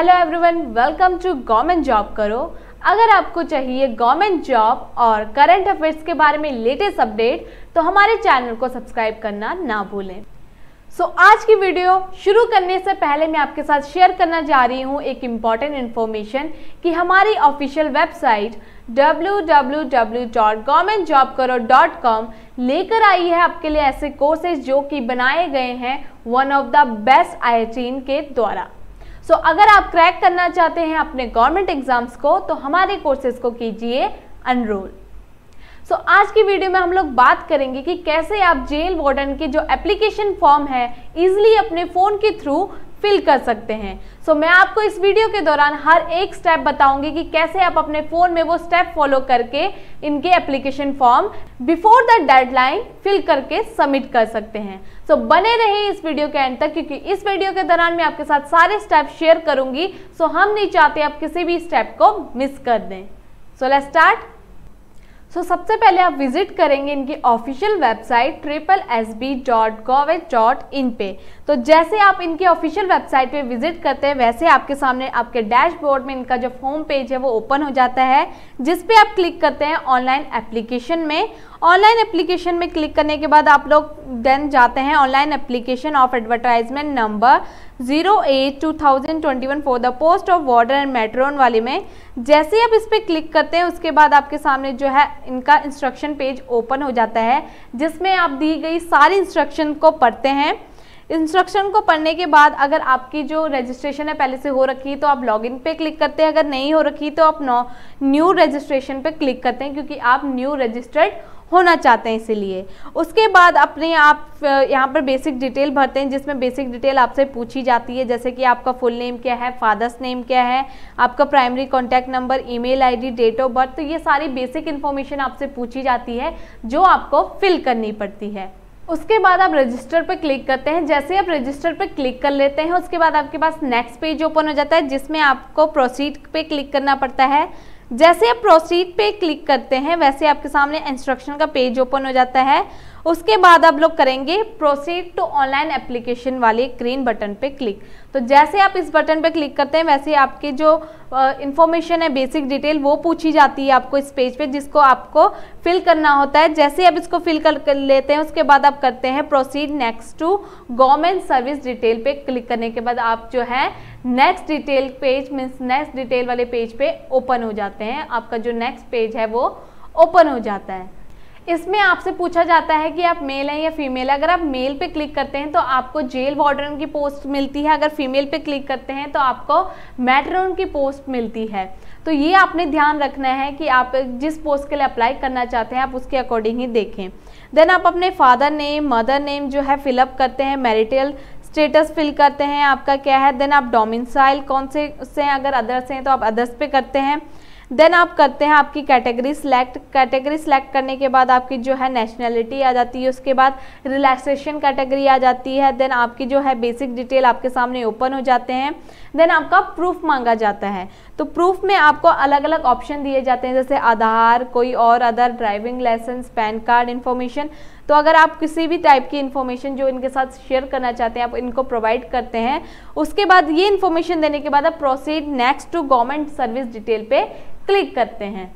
Hello everyone, welcome to government job करो। अगर आपको चाहिए गवर्नमेंट जॉब और करंट अफेयर्स के बारे में लेटेस्ट अपडेट तो हमारे चैनल को सब्सक्राइब करना ना भूलें। आज की वीडियो शुरू करने से पहले मैं आपके साथ शेयर करना जा रही हूँ एक इम्पॉर्टेंट इन्फॉर्मेशन कि हमारी ऑफिशियल वेबसाइट www.governmentjobkaro.com लेकर आई है आपके लिए ऐसे कोर्सेज जो कि बनाए गए हैं one of the best IIT के द्वारा। अगर आप क्रैक करना चाहते हैं अपने गवर्नमेंट एग्जाम्स को तो हमारे कोर्सेज को कीजिए एनरोल। आज की वीडियो में हम लोग बात करेंगे कि कैसे आप जेल वार्डन की जो एप्लीकेशन फॉर्म है इजीली अपने फ़ोन के थ्रू फिल कर सकते हैं। मैं आपको इस वीडियो के दौरान हर एक स्टेप बताऊंगी कि कैसे आप अपने फ़ोन में वो स्टेप फॉलो करके इनके application form before the deadline fill करके सबमिट कर सकते हैं। बने रहे इस वीडियो के एंड तक क्योंकि इस वीडियो के दौरान मैं आपके साथ सारे स्टेप शेयर करूंगी। हम नहीं चाहते आप किसी भी स्टेप को मिस कर दें। Let's start. सबसे पहले आप विजिट करेंगे इनकी ऑफिशियल वेबसाइट SSB.gov.in पे। जैसे आप इनकी ऑफिशियल वेबसाइट पे विजिट करते हैं वैसे आपके सामने आपके डैशबोर्ड में इनका जो होम पेज है वो ओपन हो जाता है, जिस पे आप क्लिक करते हैं ऑनलाइन एप्लीकेशन में। ऑनलाइन एप्लीकेशन में क्लिक करने के बाद आप लोग देन जाते हैं online application of advertisement number 08/2021 for the post of warden and matron वाले में। जैसे ही आप इस पर क्लिक करते हैं उसके बाद आपके सामने जो है इनका इंस्ट्रक्शन पेज ओपन हो जाता है, जिसमें आप दी गई सारी इंस्ट्रक्शन को पढ़ते हैं। इंस्ट्रक्शन को पढ़ने के बाद अगर आपकी जो रजिस्ट्रेशन है पहले से हो रखी है तो आप लॉगिन पे क्लिक करते हैं, अगर नहीं हो रखी तो आप न्यू रजिस्ट्रेशन पे क्लिक करते हैं क्योंकि आप न्यू रजिस्टर्ड होना चाहते हैं इसीलिए। उसके बाद अपने आप यहाँ पर बेसिक डिटेल भरते हैं, जिसमें बेसिक डिटेल आपसे पूछी जाती है जैसे कि आपका फुल नेम क्या है, फादर्स नेम क्या है, आपका primary contact number, email ID, date of birth. ये सारी बेसिक इन्फॉर्मेशन आपसे पूछी जाती है जो आपको फिल करनी पड़ती है। उसके बाद आप रजिस्टर पर क्लिक करते हैं। जैसे आप रजिस्टर पर क्लिक कर लेते हैं उसके बाद आपके पास नेक्स्ट पेज ओपन हो जाता है, जिसमें आपको प्रोसीड पे क्लिक करना पड़ता है। जैसे आप प्रोसीड पे क्लिक करते हैं वैसे आपके सामने इंस्ट्रक्शन का पेज ओपन हो जाता है। उसके बाद आप लोग करेंगे प्रोसीड टू ऑनलाइन एप्लीकेशन वाले ग्रीन बटन पे क्लिक। जैसे आप इस बटन पे क्लिक करते हैं वैसे आपकी जो इन्फॉर्मेशन है बेसिक डिटेल वो पूछी जाती है आपको इस पेज पे, जिसको आपको फिल करना होता है। जैसे आप इसको फिल कर लेते हैं उसके बाद आप करते हैं proceed next to government service detail पे क्लिक करने के बाद आप जो है next detail page means next detail वाले पेज पे ओपन हो जाते हैं। आपका जो नेक्स्ट पेज है वो ओपन हो जाता है। इसमें आपसे पूछा जाता है कि आप मेल हैं या फीमेल है। अगर आप मेल पे क्लिक करते हैं तो आपको जेल वार्डन की पोस्ट मिलती है, अगर फीमेल पे क्लिक करते हैं तो आपको मैट्रोन की पोस्ट मिलती है। ये आपने ध्यान रखना है कि आप जिस पोस्ट के लिए अप्लाई करना चाहते हैं आप उसके अकॉर्डिंग ही देखें। देन आप अपने फादर नेम, मदर नेम जो है फिलअप करते हैं, मैरिटल स्टेटस फिल करते हैं आपका क्या है। देन आप डोमिसाइल कौन से हैं, अगर अदर्स हैं तो आप अदर्स पे करते हैं। देन आप करते हैं आपकी कैटेगरी सिलेक्ट। कैटेगरी सिलेक्ट करने के बाद आपकी जो है नेशनैलिटी आ जाती है, उसके बाद रिलैक्सेशन कैटेगरी आ जाती है। देन आपकी जो है बेसिक डिटेल आपके सामने ओपन हो जाते हैं। देन आपका प्रूफ मांगा जाता है। प्रूफ में आपको अलग अलग ऑप्शन दिए जाते हैं जैसे आधार, कोई और other, driving licence, PAN card information. अगर आप किसी भी टाइप की इन्फॉर्मेशन जो इनके साथ शेयर करना चाहते हैं आप इनको प्रोवाइड करते हैं। उसके बाद ये इन्फॉर्मेशन देने के बाद आप proceed next to government service detail पे क्लिक करते हैं।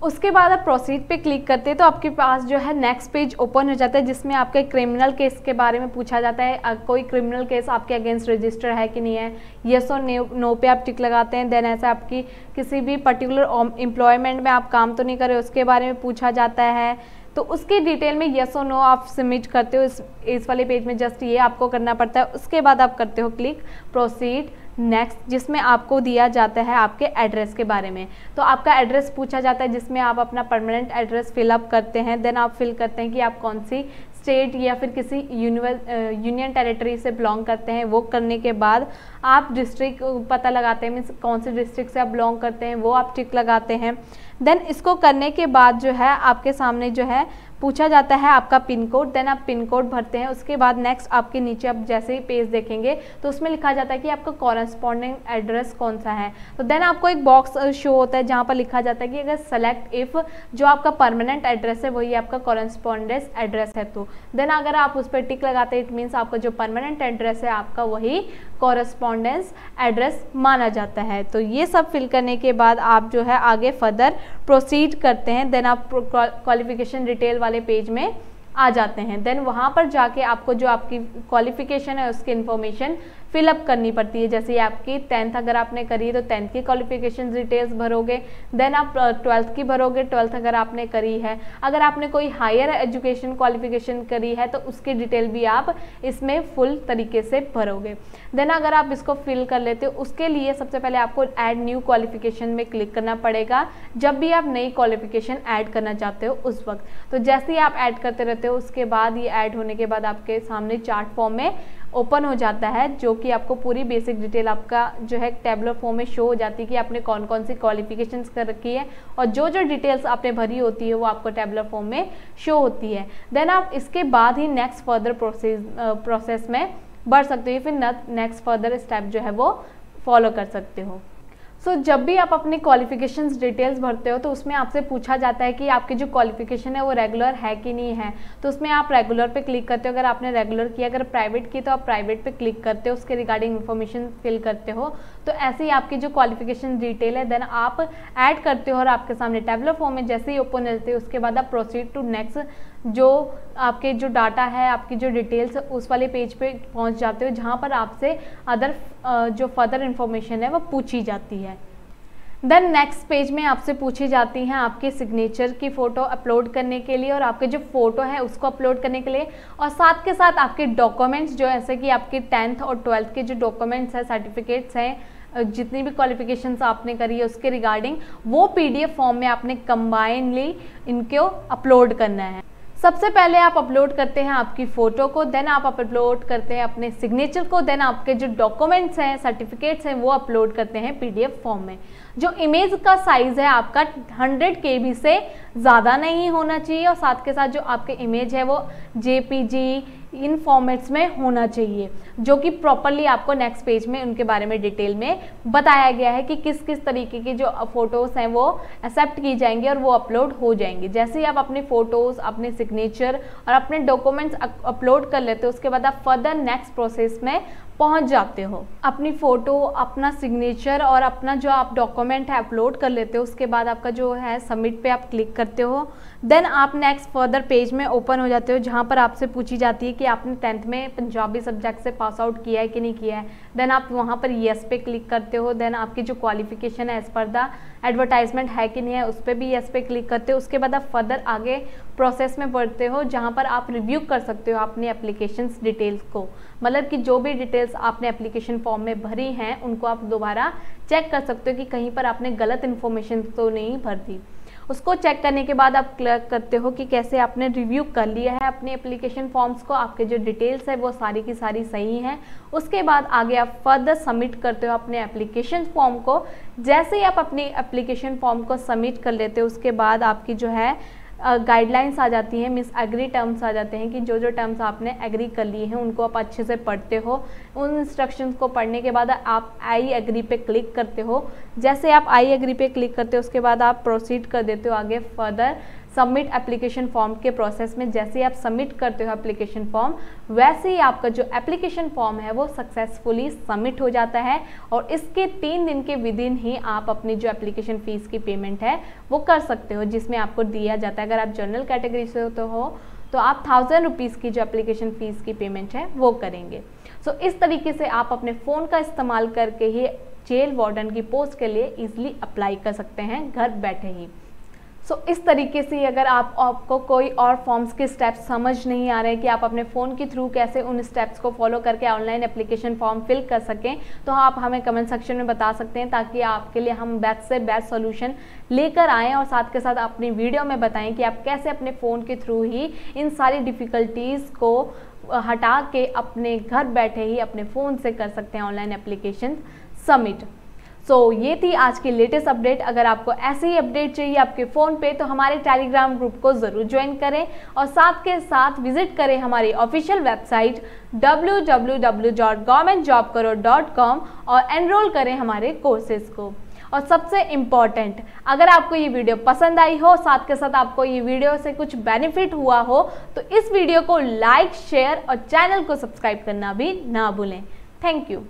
उसके बाद आप प्रोसीड पे क्लिक करते हैं तो आपके पास जो है नेक्स्ट पेज ओपन हो जाता है, जिसमें आपके क्रिमिनल केस के बारे में पूछा जाता है। कोई क्रिमिनल केस आपके अगेंस्ट रजिस्टर है कि नहीं है, येस और नो पे आप टिक लगाते हैं। देन ऐसा आपकी किसी भी पर्टिकुलर एम्प्लॉयमेंट में आप काम तो नहीं कर रहे उसके बारे में पूछा जाता है। उसके डिटेल में येस और नो आप सबमिट करते हो इस वाले पेज में, जस्ट ये आपको करना पड़ता है। उसके बाद आप करते हो क्लिक प्रोसीड नेक्स्ट, जिसमें आपको दिया जाता है आपके एड्रेस के बारे में। आपका एड्रेस पूछा जाता है जिसमें आप अपना परमानेंट एड्रेस फिलअप करते हैं। देन आप फिल करते हैं कि आप कौन सी स्टेट या फिर किसी यूनियन टेरिटरी से बिलोंग करते हैं। वो करने के बाद आप डिस्ट्रिक्ट पता लगाते हैं, मीन्स कौन से डिस्ट्रिक्ट से आप बिलोंग करते हैं वो आप टिक लगाते हैं। देन इसको करने के बाद जो है आपके सामने जो है पूछा जाता है आपका पिन कोड, देन आप पिन कोड भरते हैं। उसके बाद नेक्स्ट आपके नीचे आप जैसे ही पेज देखेंगे तो उसमें लिखा जाता है कि आपका कॉरेस्पॉन्डिंग एड्रेस कौन सा है। तो देन आपको एक बॉक्स शो होता है जहाँ पर लिखा जाता है कि अगर सेलेक्ट इफ़ जो आपका परमानेंट एड्रेस है वही आपका कॉरेस्पॉन्डेंस एड्रेस है, तो देन अगर आप उस पर टिक लगाते हैं इट मीन्स आपका जो परमानेंट एड्रेस है आपका वही कॉरेस्पॉन्डेंस एड्रेस माना जाता है। तो ये सब फिल करने के बाद आप जो है आगे फर्दर प्रोसीड करते हैं। देन आप क्वालिफिकेशन डिटेल वाले पेज में आ जाते हैं। देन वहाँ पर जाके आपको जो आपकी क्वालिफिकेशन है उसकी इन्फॉर्मेशन फिलअप करनी पड़ती है। जैसे आपकी 10th अगर आपने करी तो 10th की क्वालिफिकेशन डिटेल्स भरोगे, देन आप 12th की भरोगे, 12th अगर आपने करी है। अगर आपने कोई हायर एजुकेशन क्वालिफिकेशन करी है तो उसकी डिटेल भी आप इसमें फुल तरीके से भरोगे। देन अगर आप इसको फिल कर लेते हो उसके लिए सबसे पहले आपको ऐड न्यू क्वालिफिकेशन में क्लिक करना पड़ेगा जब भी आप नई क्वालिफिकेशन ऐड करना चाहते हो उस वक्त। तो जैसे ही आप ऐड करते रहते हो उसके बाद ये ऐड होने के बाद आपके सामने चार्ट फॉर्म में ओपन हो जाता है, जो कि आपको पूरी बेसिक डिटेल आपका जो है टेबलर फॉर्म में शो हो जाती है कि आपने कौन कौन सी क्वालिफिकेशंस कर रखी है और जो जो डिटेल्स आपने भरी होती है वो आपको टेबलर फॉर्म में शो होती है। देन आप इसके बाद ही नेक्स्ट फर्दर प्रोसेस में बढ़ सकते हो, फिर नेक्स्ट फर्दर स्टेप जो है वो फॉलो कर सकते हो। सो जब भी आप अपनी क्वालिफिकेशंस डिटेल्स भरते हो तो उसमें आपसे पूछा जाता है कि आपकी जो क्वालिफिकेशन है वो रेगुलर है कि नहीं है। तो उसमें आप रेगुलर पे क्लिक करते हो अगर आपने रेगुलर किया, अगर प्राइवेट की तो आप प्राइवेट पे क्लिक करते हो, उसके रिगार्डिंग इन्फॉर्मेशन फिल करते हो। तो ऐसे ही आपकी जो क्वालिफिकेशन डिटेल है देन आप ऐड करते हो और आपके सामने टेबलर फॉर्म में जैसे ही ओपन रहते हो उसके बाद आप प्रोसीड टू नेक्स्ट जो आपके जो डाटा है आपकी जो डिटेल्स उस वाले पेज पे पहुंच जाते हो जहां पर आपसे अदर जो फर्दर इन्फॉर्मेशन है वो पूछी जाती है। देन नेक्स्ट पेज में आपसे पूछी जाती हैं आपके सिग्नेचर की फ़ोटो अपलोड करने के लिए और आपके जो फ़ोटो है उसको अपलोड करने के लिए, और साथ के साथ आपके डॉक्यूमेंट्स जो ऐसे कि आपके 10th और 12th के जो डॉक्यूमेंट्स हैं, सर्टिफिकेट्स हैं, जितनी भी क्वालिफिकेशंस आपने करी है उसके रिगार्डिंग वो PDF फॉर्म में आपने कंबाइनली इनको अपलोड करना है। सबसे पहले आप अपलोड करते हैं आपकी फ़ोटो को, देन आप अपलोड करते हैं अपने सिग्नेचर को, देन आपके जो डॉक्यूमेंट्स हैं, सर्टिफिकेट्स हैं वो अपलोड करते हैं PDF फॉर्म में। जो इमेज का साइज़ है आपका 100 KB से ज़्यादा नहीं होना चाहिए और साथ के साथ जो आपके इमेज है वो JPG इन फॉर्मेट्स में होना चाहिए, जो कि प्रॉपरली आपको नेक्स्ट पेज में उनके बारे में डिटेल में बताया गया है कि किस किस तरीके की जो फ़ोटोज़ हैं वो एक्सेप्ट की जाएंगी और वो अपलोड हो जाएंगी। जैसे ही आप अपनी फ़ोटोज़, अपने सिग्नेचर और अपने डॉक्यूमेंट्स अपलोड कर लेते हो उसके बाद आप फर्दर नेक्स्ट प्रोसेस में पहुंच जाते हो। अपनी फ़ोटो, अपना सिग्नेचर और अपना जो आप डॉक्यूमेंट है अपलोड कर लेते हो, उसके बाद आपका जो है सबमिट पे आप क्लिक करते हो। देन आप नेक्स्ट फर्दर पेज में ओपन हो जाते हो जहां पर आपसे पूछी जाती है कि आपने 10th में पंजाबी सब्जेक्ट से पास आउट किया है कि नहीं किया है। देन आप वहां पर येस पे क्लिक करते हो। देन आपकी जो क्वालिफिकेशन है एज पर द एडवर्टाइजमेंट है कि नहीं है उस पर भी येस पे क्लिक करते हो। उसके बाद आप फर्दर आगे प्रोसेस में बढ़ते हो जहां पर आप रिव्यू कर सकते हो अपनी एप्लीकेशंस डिटेल्स को, मतलब कि जो भी डिटेल्स आपने एप्लीकेशन फॉर्म में भरी हैं उनको आप दोबारा चेक कर सकते हो कि कहीं पर आपने गलत इन्फॉर्मेशन तो नहीं भर दी। उसको चेक करने के बाद आप क्लिक करते हो कि कैसे आपने रिव्यू कर लिया है अपने एप्लीकेशन फॉर्म्स को, आपके जो डिटेल्स है वो सारी की सारी सही हैं। उसके बाद आगे आप फर्दर सबमिट करते हो अपने एप्लीकेशन फॉर्म को। जैसे ही आप अपनी एप्लीकेशन फॉर्म को सबमिट कर लेते हो उसके बाद आपकी जो है गाइडलाइंस आ जाती हैं, मिस एग्री टर्म्स आ जाते हैं कि जो जो टर्म्स आपने एग्री कर लिए हैं उनको आप अच्छे से पढ़ते हो। उन इंस्ट्रक्शंस को पढ़ने के बाद आप आई एग्री पे क्लिक करते हो। जैसे आप आई एग्री पे क्लिक करते हो उसके बाद आप प्रोसीड कर देते हो आगे फर्दर सबमिट एप्लीकेशन फॉर्म के प्रोसेस में। जैसे ही आप सबमिट करते हो एप्लीकेशन फॉर्म वैसे ही आपका जो एप्लीकेशन फॉर्म है वो सक्सेसफुली सबमिट हो जाता है और इसके 3 दिन के विदिन ही आप अपनी जो एप्लीकेशन फ़ीस की पेमेंट है वो कर सकते हो, जिसमें आपको दिया जाता है। अगर आप जनरल कैटेगरी से हो तो आप 1000 रुपीज़ की जो एप्लीकेशन फ़ीस की पेमेंट है वो करेंगे। सो इस तरीके से आप अपने फ़ोन का इस्तेमाल करके ही जेल वार्डन की पोस्ट के लिए ईजिली अप्लाई कर सकते हैं घर बैठे ही। इस तरीके से अगर आपको कोई और फॉर्म्स के स्टेप्स समझ नहीं आ रहे हैं कि आप अपने फ़ोन के थ्रू कैसे उन स्टेप्स को फॉलो करके ऑनलाइन एप्लीकेशन फॉर्म फिल कर सकें तो आप हमें कमेंट सेक्शन में बता सकते हैं, ताकि आपके लिए हम बेस्ट से बेस्ट सोल्यूशन लेकर आएँ और साथ के साथ अपनी वीडियो में बताएं कि आप कैसे अपने फ़ोन के थ्रू ही इन सारी डिफ़िकल्टीज़ को हटा के अपने घर बैठे ही अपने फ़ोन से कर सकते हैं ऑनलाइन एप्लीकेशन सबमिट। ये थी आज की लेटेस्ट अपडेट। अगर आपको ऐसे ही अपडेट चाहिए आपके फ़ोन पे तो हमारे टेलीग्राम ग्रुप को ज़रूर ज्वाइन करें और साथ के साथ विजिट करें हमारी ऑफिशियल वेबसाइट www.governmentjobkaro.com और एनरोल करें हमारे कोर्सेज को। और सबसे इम्पॉर्टेंट, अगर आपको ये वीडियो पसंद आई हो, साथ के साथ आपको ये वीडियो से कुछ बेनिफिट हुआ हो, तो इस वीडियो को लाइक, शेयर और चैनल को सब्सक्राइब करना भी ना भूलें। Thank you.